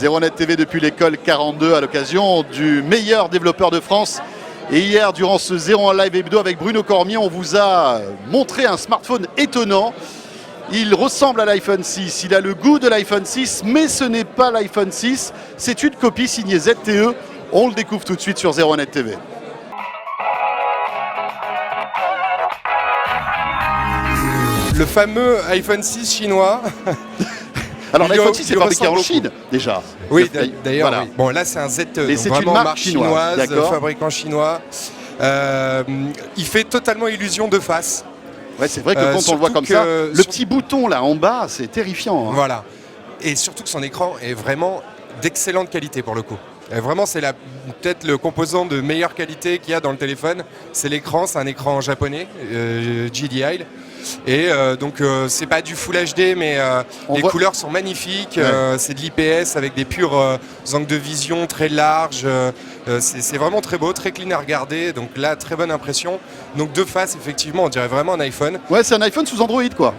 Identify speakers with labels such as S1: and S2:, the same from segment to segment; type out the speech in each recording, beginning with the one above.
S1: Zeronet TV depuis l'école 42 à l'occasion du meilleur développeur de France. Et hier, durant ce 01 Live Hebdo avec Bruno Cormier, on vous a montré un smartphone étonnant. Il ressemble à l'iPhone 6, il a le goût de l'iPhone 6, mais ce n'est pas l'iPhone 6. C'est une copie signée ZTE. On le découvre tout de suite sur Zeronet TV.
S2: Le fameux iPhone 6 chinois.
S1: Alors l'iPhone 6 est fabriqué en Chine déjà.
S2: Oui, d'ailleurs.
S1: Voilà.
S2: Oui. Bon, là c'est un ZTE,
S1: mais
S2: donc
S1: c'est
S2: vraiment
S1: une
S2: marque chinoise, fabricant chinois. Il fait totalement illusion de face.
S1: Ouais, c'est vrai que quand on le voit comme ça, le petit bouton là en bas, c'est terrifiant. Hein.
S2: Voilà. Et surtout que son écran est vraiment d'excellente qualité pour le coup. Et vraiment, c'est peut-être le composant de meilleure qualité qu'il y a dans le téléphone. C'est l'écran, c'est un écran japonais, GDI. Et donc c'est pas du Full HD, mais les couleurs sont magnifiques. C'est de l'IPS avec des purs angles de vision très larges. C'est vraiment très beau, très clean à regarder. Donc là, très bonne impression. Donc de face, effectivement, on dirait vraiment un iPhone.
S1: Ouais, c'est un iPhone sous Android, quoi.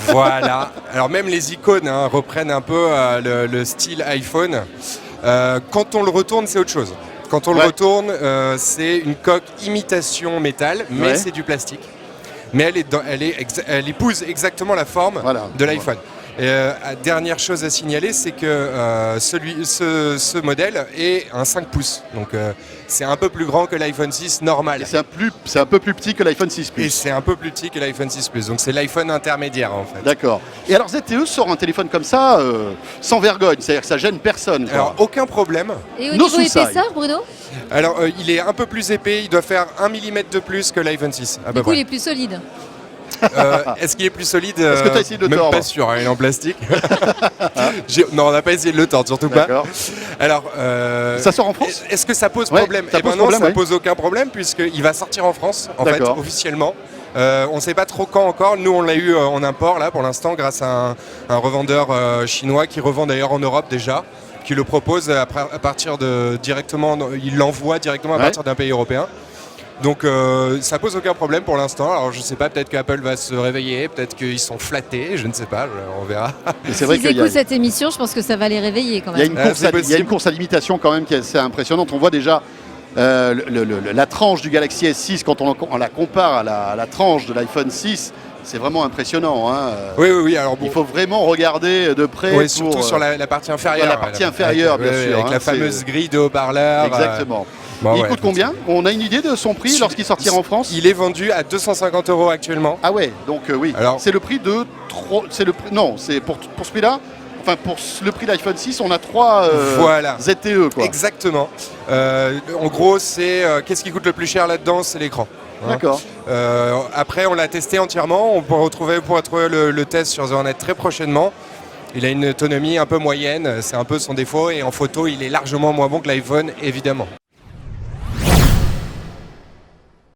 S2: Voilà. Alors même les icônes reprennent un peu le style iPhone. Quand on le retourne, c'est autre chose. Quand on le retourne, c'est une coque imitation métal, mais c'est du plastique. Mais elle épouse exactement la forme de l'iPhone. Dernière chose à signaler, c'est que ce modèle est un 5 pouces. Donc c'est un peu plus grand que l'iPhone 6 normal.
S1: C'est un peu plus petit que l'iPhone 6 Plus.
S2: Et c'est un peu plus petit que l'iPhone 6 Plus. Donc c'est l'iPhone intermédiaire en fait.
S1: D'accord. Et alors ZTE sort un téléphone comme ça sans vergogne, c'est-à-dire que ça gêne personne.
S2: Alors aucun problème.
S3: Et au niveau épaisseur, Bruno ?
S2: Alors il est un peu plus épais, il doit faire 1 mm de plus que l'iPhone 6.
S3: Du coup il est plus solide.
S2: Est-ce qu'il est plus solide?
S1: Est-ce que tu as essayé de le tordre?
S2: Même pas sûr, il est en plastique. Non, on n'a pas essayé de le tordre, surtout pas. Alors,
S1: ça sort en France?
S2: Est-ce que ça pose problème?
S1: Ça pose problème,
S2: ça pose aucun problème puisqu'il va sortir en France, en fait, officiellement. On ne sait pas trop quand encore. Nous, on l'a eu en import là pour l'instant grâce à un revendeur chinois qui revend d'ailleurs en Europe déjà, qui le propose à partir de directement, il l'envoie directement à partir d'un pays européen. Donc ça pose aucun problème pour l'instant. Alors je sais pas, peut-être qu'Apple va se réveiller, peut-être qu'ils sont flattés, je ne sais pas, on verra.
S3: S'ils écoutent cette émission, je pense que ça va les réveiller quand même.
S1: Il y a une course à l'imitation quand même qui est assez impressionnante. On voit déjà la tranche du Galaxy S6 quand on la compare à la tranche de l'iPhone 6. C'est vraiment impressionnant. Hein.
S2: Oui. Alors,
S1: il faut vraiment regarder de près.
S2: Oui, surtout sur la partie inférieure.
S1: La partie inférieure, bien sûr.
S2: Avec la fameuse grille de haut-parleur.
S1: Exactement. Il coûte combien? On a une idée de son prix lorsqu'il sortira en France?
S2: Il est vendu à 250 € actuellement.
S1: Ah ouais, donc oui. C'est le prix de... Non, c'est pour ce prix-là. Enfin, pour le prix de l'iPhone 6, on a 3 ZTE. Quoi.
S2: Exactement. En gros, qu'est-ce qui coûte le plus cher là-dedans? C'est l'écran.
S1: D'accord.
S2: Après, on l'a testé entièrement. On pourra retrouver le test sur Zeronet très prochainement. Il a une autonomie un peu moyenne. C'est un peu son défaut. Et en photo, il est largement moins bon que l'iPhone, évidemment.